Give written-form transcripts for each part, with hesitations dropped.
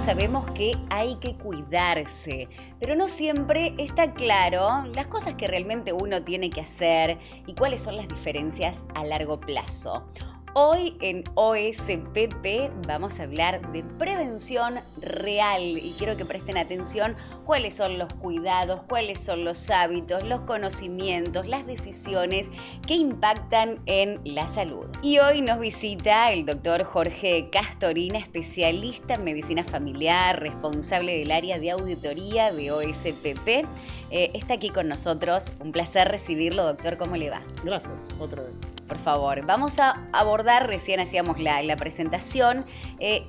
sabemos que hay que cuidarse, pero no siempre está claro las cosas que realmente uno tiene que hacer y cuáles son las diferencias a largo plazo. Hoy en OSPP vamos a hablar de prevención real y quiero que presten atención cuáles son los cuidados, cuáles son los hábitos, los conocimientos, las decisiones que impactan en la salud. Y hoy nos visita el doctor Jorge Castorina, especialista en medicina familiar, responsable del área de auditoría de OSPP. Está aquí con nosotros. Un placer recibirlo, doctor. ¿Cómo le va? Gracias, otra vez. Por favor, vamos a abordar, recién hacíamos la presentación,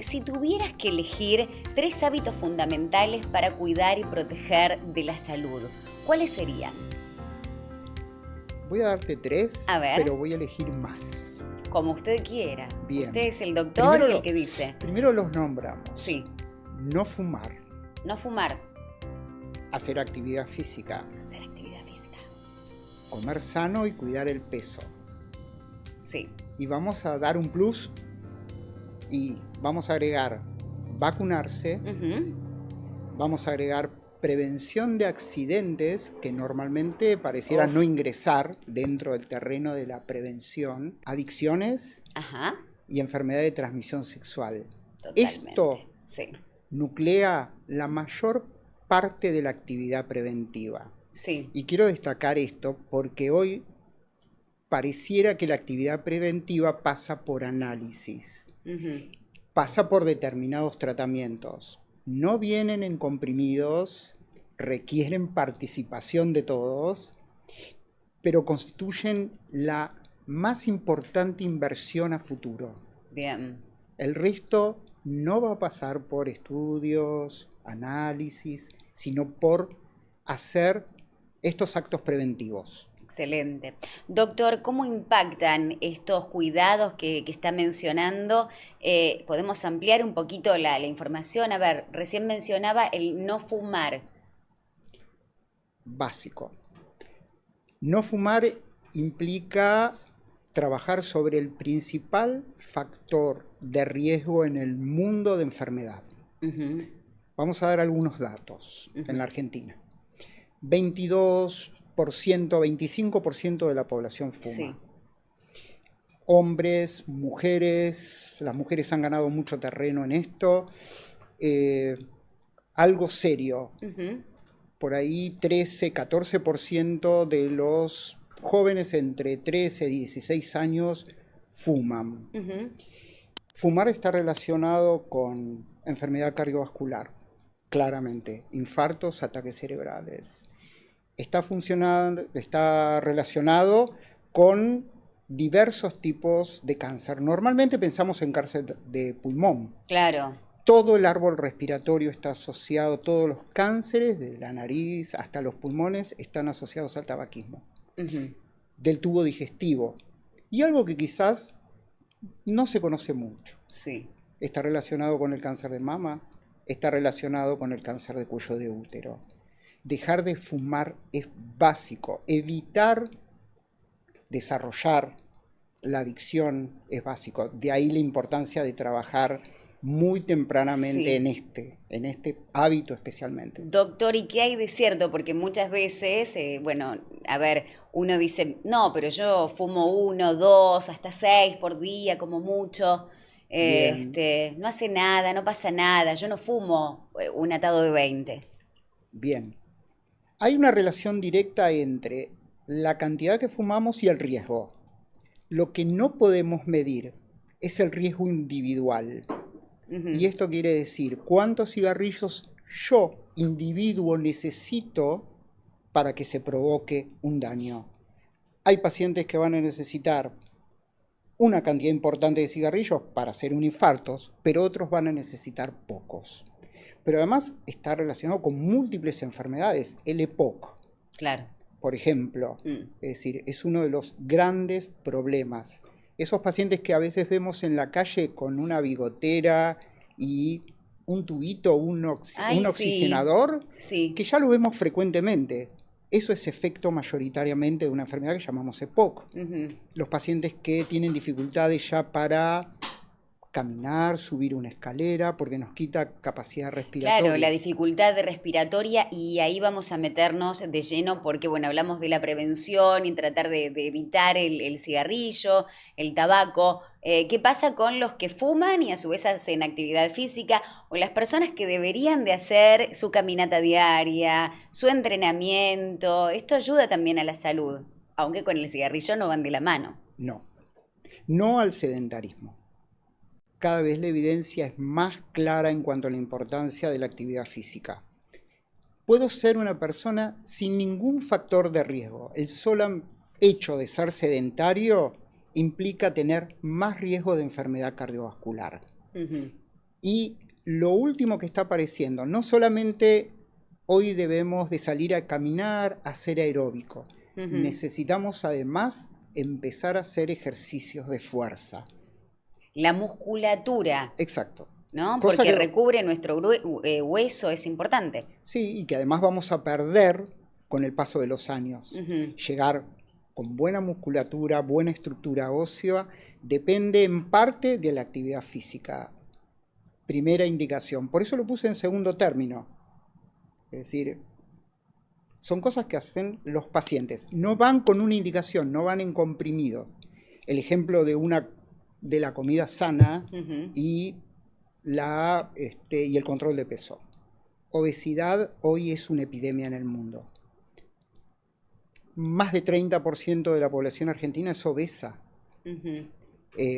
si tuvieras que elegir 3 hábitos fundamentales para cuidar y proteger de la salud, ¿cuáles serían? Voy a darte 3, A ver. pero voy a elegir más. Como usted quiera. Bien. Usted es el doctor y el que dice. Primero los nombramos. Sí. No fumar. No fumar. Hacer actividad física. Hacer actividad física. Comer sano y cuidar el peso. Sí. Y vamos a dar un plus y vamos a agregar vacunarse, vamos a agregar prevención de accidentes que normalmente pareciera no ingresar dentro del terreno de la prevención, adicciones y enfermedad de transmisión sexual. Totalmente. Esto nuclea la mayor parte de la actividad preventiva. Sí. Y quiero destacar esto porque hoy pareciera que la actividad preventiva pasa por análisis, pasa por determinados tratamientos. No vienen en comprimidos, requieren participación de todos, pero constituyen la más importante inversión a futuro. Bien. El resto no va a pasar por estudios, análisis, sino por hacer estos actos preventivos. Excelente. Doctor, ¿cómo impactan estos cuidados que está mencionando? ¿Podemos ampliar un poquito la información? A ver, recién mencionaba el no fumar. Básico. No fumar implica trabajar sobre el principal factor de riesgo en el mundo de enfermedad. Vamos a dar algunos datos en la Argentina. 25% de la población fuma. Sí. Hombres, mujeres, las mujeres han ganado mucho terreno en esto. Algo serio. Por ahí 13-14% de los jóvenes entre 13 y 16 años fuman. Fumar está relacionado con enfermedad cardiovascular, claramente. Infartos, ataques cerebrales. Está relacionado con diversos tipos de cáncer. Normalmente pensamos en cáncer de pulmón. Claro. Todo el árbol respiratorio está asociado, todos los cánceres, desde la nariz hasta los pulmones, están asociados al tabaquismo. Del tubo digestivo. Y algo que quizás no se conoce mucho. Sí. Está relacionado con el cáncer de mama, está relacionado con el cáncer de cuello de útero. Dejar de fumar es básico. Evitar desarrollar la adicción es básico. De ahí la importancia de trabajar muy tempranamente en este hábito especialmente. Doctor, ¿y qué hay de cierto? Porque muchas veces, uno dice, no, pero yo fumo 1, 2, hasta 6 por día, como mucho. No hace nada, no pasa nada. Yo no fumo un atado de 20. Bien. Hay una relación directa entre la cantidad que fumamos y el riesgo. Lo que no podemos medir es el riesgo individual. Y esto quiere decir cuántos cigarrillos yo, individuo, necesito para que se provoque un daño. Hay pacientes que van a necesitar una cantidad importante de cigarrillos para hacer un infarto, pero otros van a necesitar pocos. Pero además está relacionado con múltiples enfermedades. El EPOC, claro, por ejemplo, es decir, es uno de los grandes problemas. Esos pacientes que a veces vemos en la calle con una bigotera y un tubito, un oxigenador, que ya lo vemos frecuentemente. Eso es efecto mayoritariamente de una enfermedad que llamamos EPOC. Los pacientes que tienen dificultades ya para caminar, subir una escalera, porque nos quita capacidad respiratoria. Claro, la dificultad respiratoria, y ahí vamos a meternos de lleno porque, bueno, hablamos de la prevención y tratar de evitar el cigarrillo, el tabaco. ¿Qué pasa con los que fuman y a su vez hacen actividad física, o las personas que deberían de hacer su caminata diaria, su entrenamiento? Esto ayuda también a la salud, aunque con el cigarrillo no van de la mano. No al sedentarismo. Cada vez la evidencia es más clara en cuanto a la importancia de la actividad física. Puedo ser una persona sin ningún factor de riesgo. El solo hecho de ser sedentario implica tener más riesgo de enfermedad cardiovascular. Y lo último que está apareciendo, no solamente hoy debemos de salir a caminar, a hacer aeróbico. Necesitamos además empezar a hacer ejercicios de fuerza. La musculatura. Exacto. ¿No? Porque recubre nuestro hueso, es importante. Sí, y que además vamos a perder con el paso de los años. Llegar con buena musculatura, buena estructura ósea, depende en parte de la actividad física. Primera indicación. Por eso lo puse en segundo término. Es decir, son cosas que hacen los pacientes. No van con una indicación, no van en comprimido. El ejemplo de la comida sana y el control de peso. Obesidad hoy es una epidemia en el mundo. Más de 30% de la población argentina es obesa.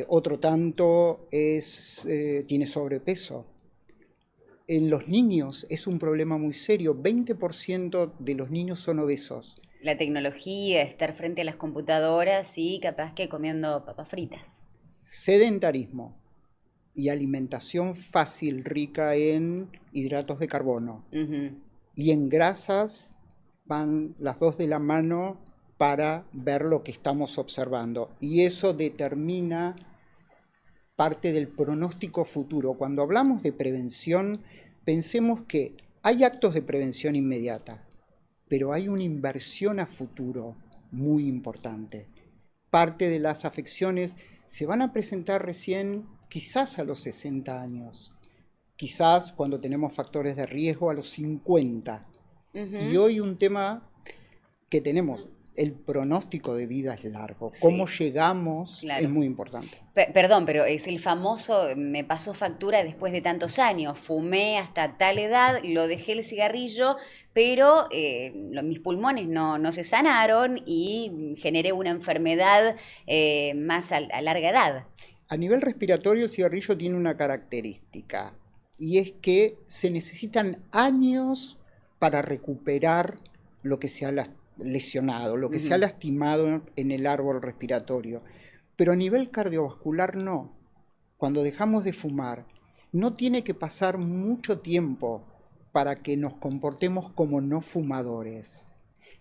Otro tanto tiene sobrepeso. En los niños es un problema muy serio. 20% de los niños son obesos. La tecnología, estar frente a las computadoras y capaz que comiendo papas fritas. Sedentarismo y alimentación fácil, rica en hidratos de carbono y en grasas, van las dos de la mano para ver lo que estamos observando. Y eso determina parte del pronóstico futuro. Cuando hablamos de prevención, pensemos que hay actos de prevención inmediata, pero hay una inversión a futuro muy importante. Parte de las afecciones se van a presentar recién, quizás a los 60 años, quizás cuando tenemos factores de riesgo a los 50. Y hoy un tema que tenemos, el pronóstico de vida es largo. Sí. Cómo llegamos es muy importante. Perdón, pero es el famoso, me pasó factura después de tantos años. Fumé hasta tal edad, lo dejé el cigarrillo, pero mis pulmones no se sanaron y generé una enfermedad más a larga edad. A nivel respiratorio, el cigarrillo tiene una característica, y es que se necesitan años para recuperar lo que se ha lesionado, lo que se ha lastimado en el árbol respiratorio. Pero a nivel cardiovascular no. Cuando dejamos de fumar, no tiene que pasar mucho tiempo para que nos comportemos como no fumadores.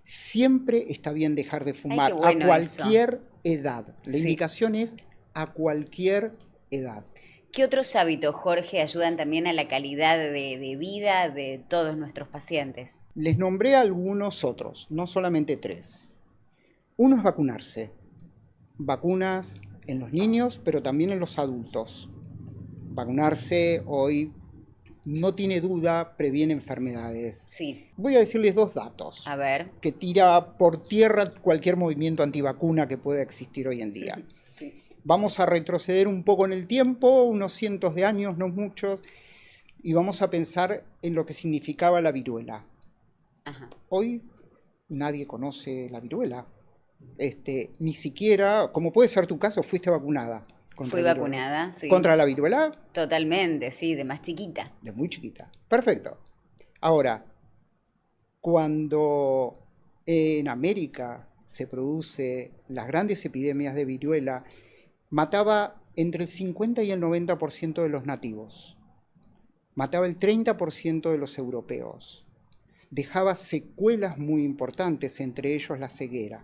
Siempre está bien dejar de fumar. Ay, qué bueno, a cualquier edad. La indicación es a cualquier edad. ¿Qué otros hábitos, Jorge, ayudan también a la calidad de vida de todos nuestros pacientes? Les nombré algunos otros, no solamente 3. Uno es vacunarse. Vacunas en los niños, pero también en los adultos. Vacunarse hoy, no tiene duda, previene enfermedades. Sí. Voy a decirles 2 datos. A ver. Que tira por tierra cualquier movimiento antivacuna que pueda existir hoy en día. Sí. Vamos a retroceder un poco en el tiempo, unos cientos de años, no muchos, y vamos a pensar en lo que significaba la viruela. Hoy nadie conoce la viruela. Ni siquiera, como puede ser tu caso, fuiste vacunada. Fui vacunada, sí. ¿Contra la viruela? Totalmente, sí, de más chiquita. De muy chiquita. Perfecto. Ahora, cuando en América se produce las grandes epidemias de viruela, mataba entre el 50 y el 90% de los nativos. Mataba el 30% de los europeos. Dejaba secuelas muy importantes, entre ellos la ceguera.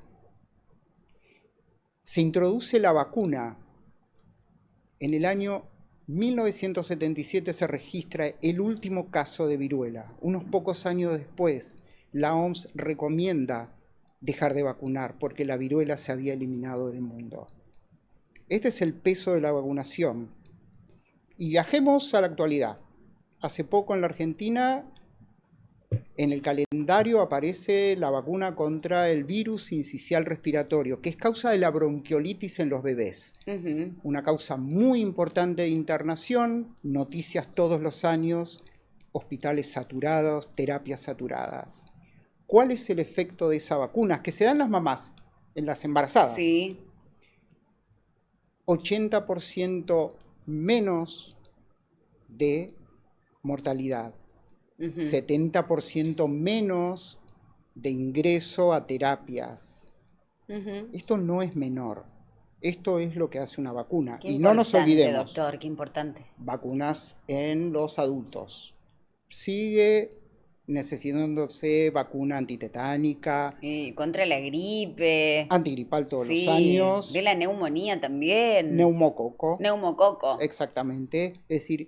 Se introduce la vacuna. En el año 1977 se registra el último caso de viruela. Unos pocos años después, la OMS recomienda dejar de vacunar porque la viruela se había eliminado del mundo. Este es el peso de la vacunación. Y viajemos a la actualidad. Hace poco en la Argentina, en el calendario aparece la vacuna contra el virus sincicial respiratorio, que es causa de la bronquiolitis en los bebés. Una causa muy importante de internación, noticias todos los años, hospitales saturados, terapias saturadas. ¿Cuál es el efecto de esa vacuna? Que se dan las mamás, en las embarazadas. Sí. 80% menos de mortalidad. 70% menos de ingreso a terapias. Esto no es menor. Esto es lo que hace una vacuna. Qué y no nos olvidemos. Doctor, qué importante. Vacunas en los adultos. Sigue necesitándose vacuna antitetánica. Y contra la gripe. Antigripal todos los años. De la neumonía también. Neumococo. Exactamente. Es decir,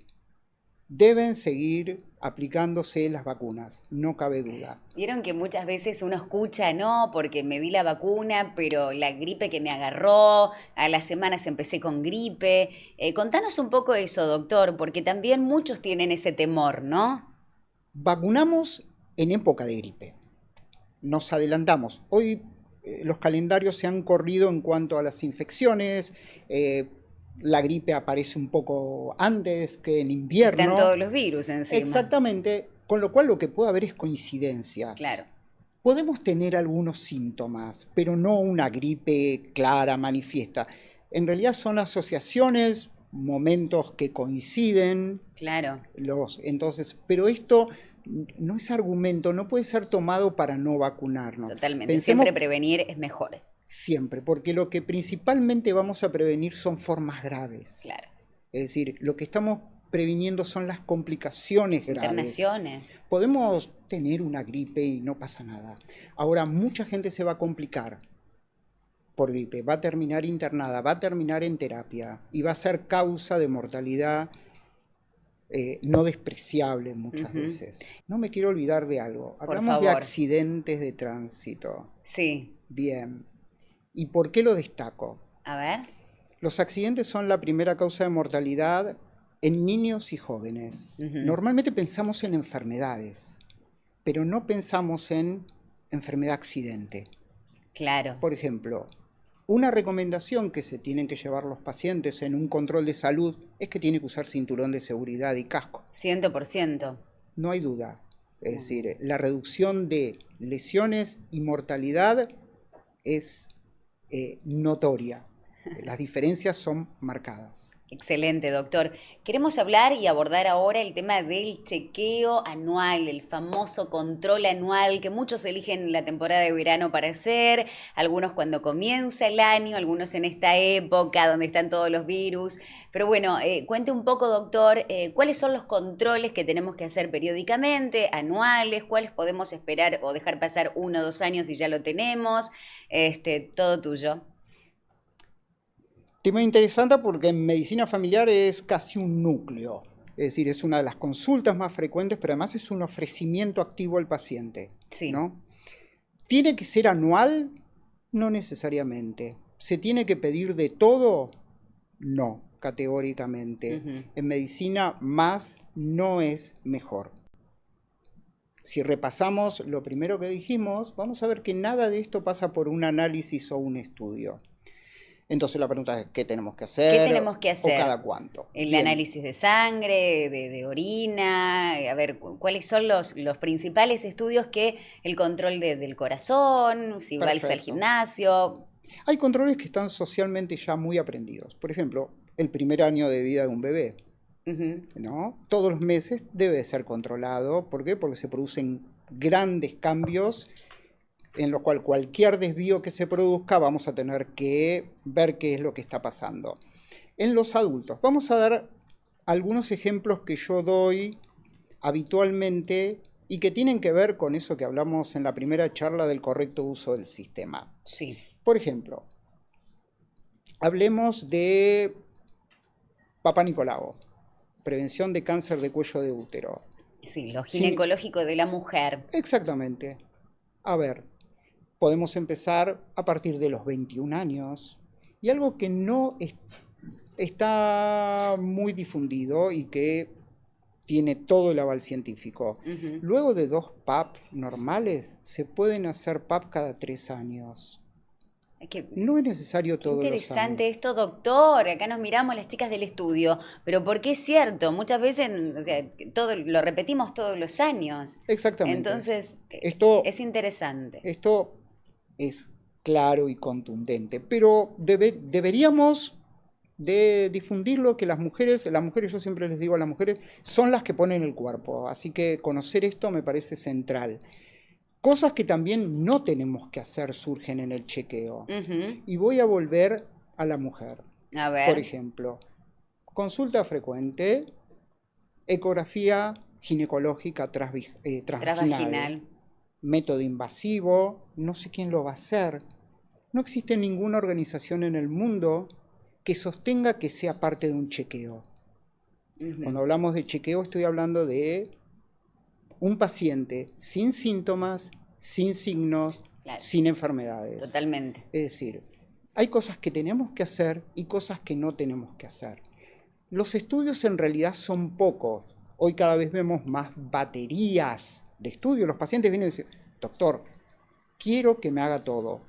deben seguir aplicándose las vacunas, no cabe duda. Vieron que muchas veces uno escucha, no, porque me di la vacuna, pero la gripe que me agarró, a las semanas empecé con gripe. Contanos un poco eso, doctor, porque también muchos tienen ese temor, ¿no? Vacunamos en época de gripe. Nos adelantamos. Hoy los calendarios se han corrido en cuanto a las infecciones. La gripe aparece un poco antes que en invierno. Están todos los virus encima. Exactamente, con lo cual lo que puede haber es coincidencias. Claro. Podemos tener algunos síntomas, pero no una gripe clara, manifiesta. En realidad son asociaciones, momentos que coinciden. Claro. Entonces, pero esto no es argumento, no puede ser tomado para no vacunarnos. Totalmente, siempre prevenir es mejor. Siempre, porque lo que principalmente vamos a prevenir son formas graves. Claro. Es decir, lo que estamos previniendo son las complicaciones graves. Internaciones. Podemos tener una gripe y no pasa nada. Ahora, mucha gente se va a complicar por gripe, va a terminar internada, va a terminar en terapia y va a ser causa de mortalidad no despreciable muchas veces. No me quiero olvidar de algo. Hablamos de accidentes de tránsito. Sí. Bien. ¿Y por qué lo destaco? A ver. Los accidentes son la primera causa de mortalidad en niños y jóvenes. Normalmente pensamos en enfermedades, pero no pensamos en enfermedad-accidente. Claro. Por ejemplo, una recomendación que se tienen que llevar los pacientes en un control de salud es que tienen que usar cinturón de seguridad y casco. 100%. No hay duda. Es decir, la reducción de lesiones y mortalidad es notoria. Las diferencias son marcadas. Excelente, doctor. Queremos hablar y abordar ahora el tema del chequeo anual, el famoso control anual que muchos eligen la temporada de verano para hacer, algunos cuando comienza el año, algunos en esta época donde están todos los virus. Pero bueno, cuente un poco, doctor, cuáles son los controles que tenemos que hacer periódicamente, anuales, cuáles podemos esperar o dejar pasar 1 o 2 años y ya lo tenemos. Todo tuyo. Tema interesante porque en medicina familiar es casi un núcleo. Es decir, es una de las consultas más frecuentes, pero además es un ofrecimiento activo al paciente. Sí. ¿No? ¿Tiene que ser anual? No necesariamente. ¿Se tiene que pedir de todo? No, categóricamente. En medicina más no es mejor. Si repasamos lo primero que dijimos, vamos a ver que nada de esto pasa por un análisis o un estudio. Entonces la pregunta es, ¿qué tenemos que hacer? ¿Qué tenemos que hacer? ¿O cada cuánto? El análisis de sangre, de orina, a ver, ¿cuáles son los principales estudios que el control del corazón, si va al gimnasio? Hay controles que están socialmente ya muy aprendidos. Por ejemplo, el primer año de vida de un bebé. ¿No? Todos los meses debe de ser controlado. ¿Por qué? Porque se producen grandes cambios en lo cual cualquier desvío que se produzca vamos a tener que ver qué es lo que está pasando. En los adultos, vamos a dar algunos ejemplos que yo doy habitualmente y que tienen que ver con eso que hablamos en la primera charla del correcto uso del sistema. Sí. Por ejemplo, hablemos de Papá Nicolau, prevención de cáncer de cuello de útero. Sí, lo ginecológico de la mujer. Exactamente. A ver, podemos empezar a partir de los 21 años y algo que no está muy difundido y que tiene todo el aval científico. Ujú. Luego de 2 PAP normales, se pueden hacer PAP cada 3 años. Qué, No es necesario qué todos los interesante años. esto, doctor. Acá nos miramos las chicas del estudio, pero porque es cierto, muchas veces, o sea, todo lo repetimos todos los años. Exactamente. Entonces, Esto, es interesante. esto es claro y contundente, pero deberíamos de difundirlo, que las mujeres, yo siempre les digo a las mujeres, son las que ponen el cuerpo, así que conocer esto me parece central. Cosas que también no tenemos que hacer surgen en el chequeo. Ujú. Y voy a volver a la mujer. A Por ver, ejemplo, consulta frecuente, ecografía ginecológica transvaginal, transvaginal. método invasivo, no sé quién lo va a hacer. No existe ninguna organización en el mundo que sostenga que sea parte de un chequeo. Ujú. Cuando hablamos de chequeo estoy hablando de un paciente sin síntomas, sin signos, Claro, sin enfermedades. totalmente. Es decir, hay cosas que tenemos que hacer y cosas que no tenemos que hacer. Los estudios en realidad son pocos. Hoy cada vez vemos más baterías de estudios. Los pacientes vienen y dicen, doctor, quiero que me haga todo.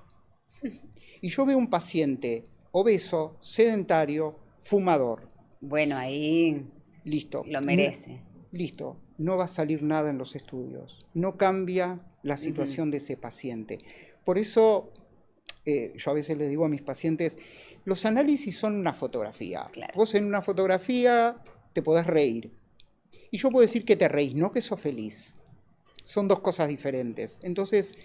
Y yo veo un paciente obeso, sedentario, fumador. Bueno, ahí Listo. lo merece. Listo. No va a salir nada en los estudios. No cambia la Ujú. situación de ese paciente. Por eso yo a veces les digo a mis pacientes, los análisis son una fotografía. Claro. Vos en una fotografía te podés reír. Y yo puedo decir que te reís, no que sos feliz. Son 2 cosas diferentes. Entonces,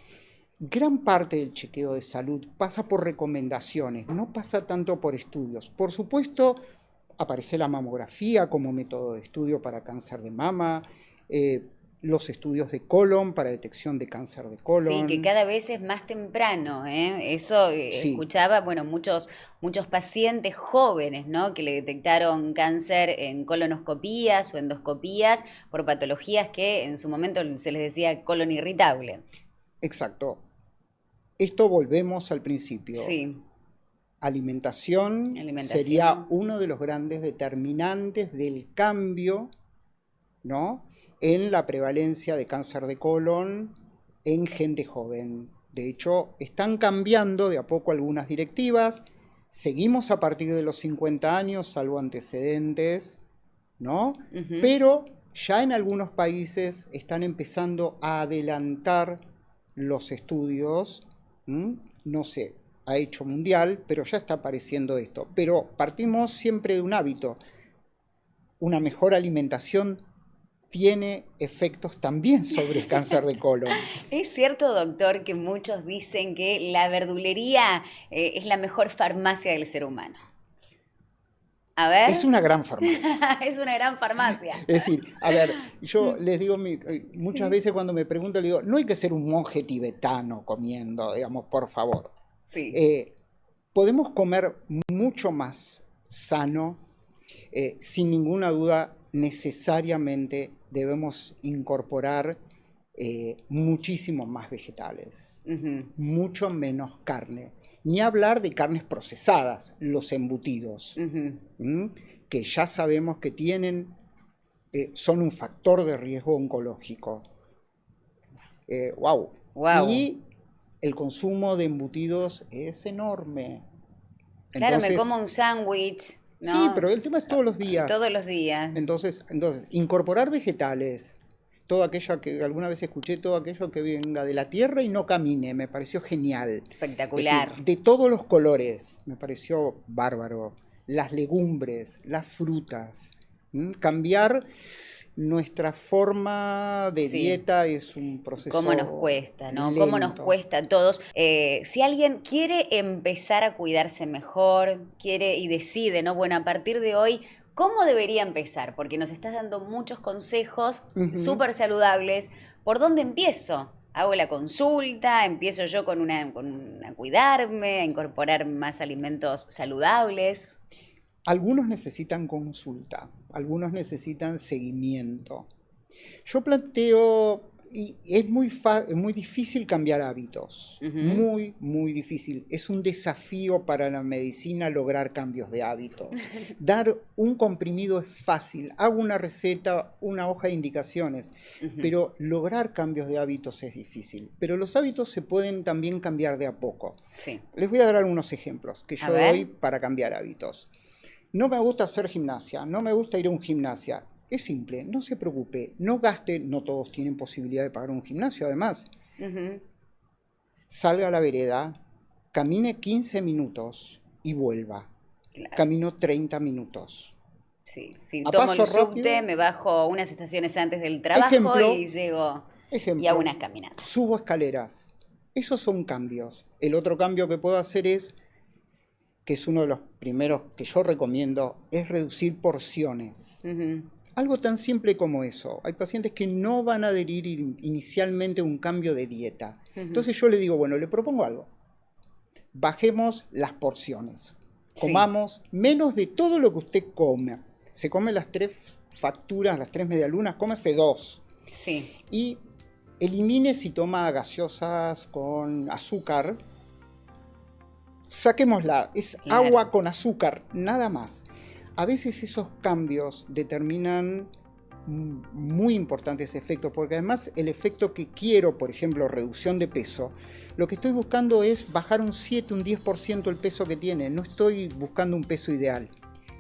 gran parte del chequeo de salud pasa por recomendaciones, no pasa tanto por estudios. Por supuesto, aparece la mamografía como método de estudio para cáncer de mama, los estudios de colon para detección de cáncer de Sí, que colon. cada vez es más temprano, ¿eh? Eso Sí, escuchaba, bueno, muchos pacientes jóvenes, ¿no? Que le detectaron cáncer en colonoscopías o endoscopías por patologías que en su momento se les decía colon irritable. exacto. Esto volvemos al principio. Sí, Alimentación sería alimentación. uno de los grandes determinantes del cambio, ¿no?, en la prevalencia de cáncer de colon en gente joven. De hecho, están cambiando de a poco algunas directivas. Seguimos a partir de los 50 años, salvo antecedentes, ¿no? Ujú. Pero ya en algunos países están empezando a adelantar los estudios. No sé, ha hecho mundial, pero ya está apareciendo esto. Pero partimos siempre de un hábito. Una mejor alimentación tiene efectos también sobre el cáncer de colon. Es cierto, doctor, que muchos dicen que la verdulería es la mejor farmacia del ser humano. A Es ver, una gran farmacia. es una gran farmacia. Es decir, a ver, yo les digo muchas veces cuando me preguntan, le digo, no hay que ser un monje tibetano comiendo, digamos, por favor. Sí. Podemos comer mucho más sano, sin ninguna duda, necesariamente debemos incorporar muchísimos más vegetales, Ujú. mucho menos carne. Ni hablar de carnes procesadas, los embutidos, Ujú. que ya sabemos que son un factor de riesgo oncológico. Wow. Wow. Y el consumo de embutidos es enorme. Claro, me Entonces, como un sándwich, sí, ¿no? pero el tema es todos los días. Todos los días. Entonces, incorporar vegetales, todo aquello que alguna vez escuché, todo aquello que venga de la tierra y no camine, me pareció genial. Es Espectacular. decir, de todos los colores, me pareció bárbaro. Las legumbres, las frutas. Cambiar nuestra forma de Sí. dieta es un proceso ¿Cómo nos cuesta, no? lento. ¿Cómo nos cuesta a todos? Si alguien quiere empezar a cuidarse mejor, quiere y decide, ¿no? Bueno, a partir de hoy, ¿cómo debería empezar? Porque nos estás dando muchos consejos Ujú. súper saludables. ¿Por dónde empiezo? Hago la consulta, empiezo yo con a cuidarme, a incorporar más alimentos saludables. Algunos necesitan consulta, algunos necesitan seguimiento. Yo planteo Y es muy difícil cambiar hábitos, muy difícil. Es un desafío para la medicina lograr cambios de hábitos. Dar un comprimido es fácil, hago una receta, una hoja de indicaciones, pero lograr cambios de hábitos es difícil. Pero los hábitos se pueden también cambiar de a poco. Sí. Les voy a dar algunos ejemplos que yo doy para cambiar hábitos. No me gusta hacer gimnasia, no me gusta ir a un gimnasia. Es simple, no se preocupe, no gaste, no todos tienen posibilidad de pagar un gimnasio además. Salga a la vereda, camine 15 minutos y vuelva. Claro. Camino 30 minutos. Sí, tomo el subte, me bajo unas estaciones antes del trabajo y llego y hago unas caminatas. Subo escaleras. Esos son cambios. El otro cambio que puedo hacer es, que es uno de los primeros que yo recomiendo, es reducir porciones. Algo tan simple como eso. Hay pacientes que no van a adherir inicialmente a un cambio de dieta. Entonces yo le digo, bueno, le propongo algo. Bajemos las porciones. Comamos menos de todo lo que usted come. Se come las 3 facturas, las 3 medialunas, cómase 2. Sí. Y elimine si toma gaseosas con azúcar. Saquémosla. Es agua con azúcar, nada más. A veces esos cambios determinan muy importantes efectos, porque además el efecto que quiero, por ejemplo, reducción de peso, lo que estoy buscando es bajar un 7, un 10% el peso que tiene, no estoy buscando un peso ideal.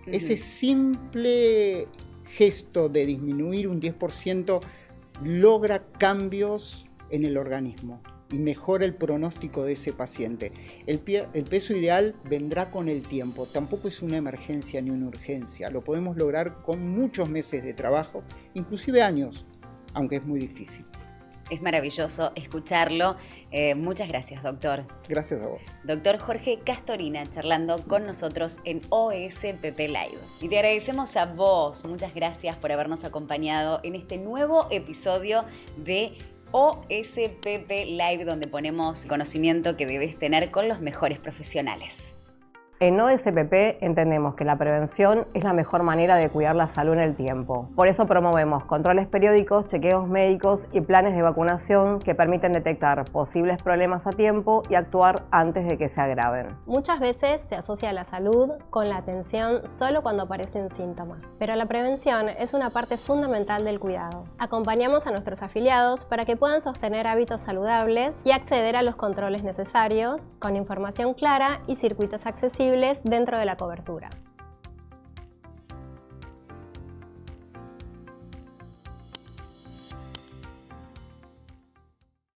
Ese simple gesto de disminuir un 10% logra cambios en el organismo y mejora el pronóstico de ese paciente. El peso ideal vendrá con el tiempo, tampoco es una emergencia ni una urgencia, lo podemos lograr con muchos meses de trabajo, inclusive años, aunque es muy difícil. Es maravilloso escucharlo. Muchas gracias, doctor. Gracias a vos. Doctor Jorge Castorina, charlando con nosotros en OSPP Live. Y te agradecemos a vos, muchas gracias por habernos acompañado en este nuevo episodio de OSPP Live, donde ponemos conocimiento que debes tener con los mejores profesionales. En OSPP entendemos que la prevención es la mejor manera de cuidar la salud en el tiempo. Por eso promovemos controles periódicos, chequeos médicos y planes de vacunación que permiten detectar posibles problemas a tiempo y actuar antes de que se agraven. Muchas veces se asocia la salud con la atención solo cuando aparecen síntomas, pero la prevención es una parte fundamental del cuidado. Acompañamos a nuestros afiliados para que puedan sostener hábitos saludables y acceder a los controles necesarios con información clara y circuitos accesibles dentro de la cobertura.